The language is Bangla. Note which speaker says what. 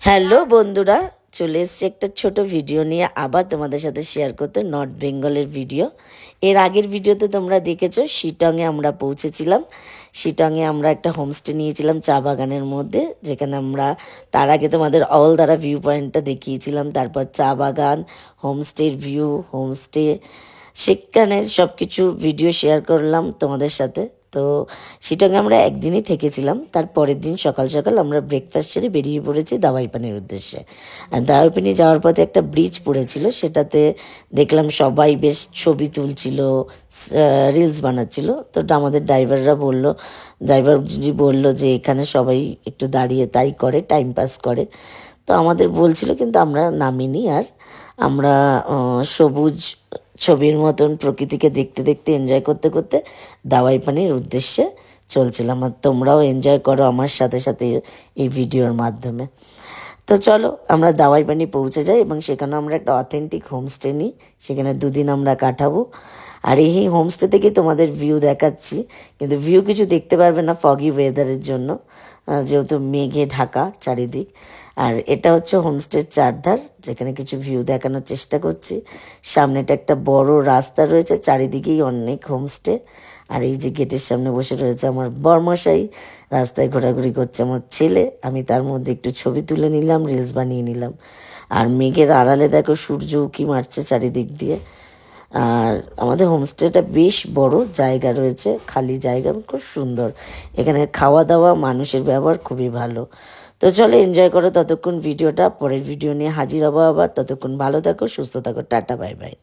Speaker 1: হ্যালো বন্ধুরা, চলে এসছি একটা ছোট ভিডিও নিয়ে আবার তোমাদের সাথে শেয়ার করতে। নর্থ বেঙ্গলের ভিডিও। এর আগের ভিডিওতে তোমরা দেখেছো শিটংয়ে আমরা পৌঁছেছিলাম। শিটংয়ে আমরা একটা হোমস্টে নিয়েছিলাম চা বাগানের মধ্যে, যেখানে আমরা তার আগে তোমাদের অলদারা ভিউ পয়েন্টটা দেখিয়েছিলাম, তারপর চা বাগান, হোমস্টের ভিউ, হোমস্টে, সেখানে সব কিছু ভিডিও শেয়ার করলাম তোমাদের সাথে। তো শিটংয়ে আমরা একদিনই থেকেছিলাম। তার পরের দিন সকাল সকাল আমরা ব্রেকফাস্ট সেরে বেরিয়ে পড়েছি দাওয়াইপানির উদ্দেশ্যে। আর দাওয়াইপানি যাওয়ার পথে একটা ব্রিজ পড়েছিল, সেটাতে দেখলাম সবাই বেশ ছবি তুলছিল, রিলস বানাচ্ছিল। তো আমাদের ড্রাইভারজি বলল যে এখানে সবাই একটু দাঁড়িয়ে তাই করে, টাইম পাস করে। তো আমাদের বলছিল, কিন্তু আমরা নামিনি। আর আমরা সবুজ ছবির মতন প্রকৃতিকে দেখতে দেখতে এনজয় করতে করতে দাওয়াইপানির উদ্দেশ্যে চলছিলাম। আর তোমরাও এনজয় করো আমার সাথে সাথে এই ভিডিওর মাধ্যমে। তো চলো আমরা দাওয়াইপানি পৌঁছে যাই এবং সেখানে আমরা একটা অথেন্টিক হোমস্টে নিই। সেখানে দুদিন আমরা কাটাবো। আর এই হোমস্টে থেকে তোমাদের ভিউ দেখাচ্ছি, কিন্তু ভিউ কিছু দেখতে পারবে না ফগি ওয়েদারের জন্য, যেহেতু মেঘে ঢাকা চারিদিক। আর এটা হচ্ছে হোমস্টের চারধার, যেখানে কিছু ভিউ দেখানোর চেষ্টা করছি। সামনেটা একটা বড় রাস্তা রয়েছে, চারিদিকেই অনেক হোমস্টে। আর এই যে গেটের সামনে বসে রয়েছে আমার বরমশাই, রাস্তায় ঘোরাঘুরি করছে আমার ছেলে, আমি তার মধ্যে একটু ছবি তুলে নিলাম, রিলস বানিয়ে নিলাম। আর মেঘের আড়ালে দেখো সূর্য উঁকি মারছে চারিদিক দিয়ে। আর আমাদের হোমস্টেটা বেশ বড় জায়গা রয়েছে, খালি জায়গা, খুব সুন্দর। এখানে খাওয়া দাওয়া, মানুষের ব্যবহার খুবই ভালো। তো চলো এনজয় করো ততক্ষণ ভিডিওটা। পরের ভিডিও নিয়ে হাজির হবো আবার। ততক্ষণ ভালো থাকো, সুস্থ থাকো, টাটা, বাই বাই।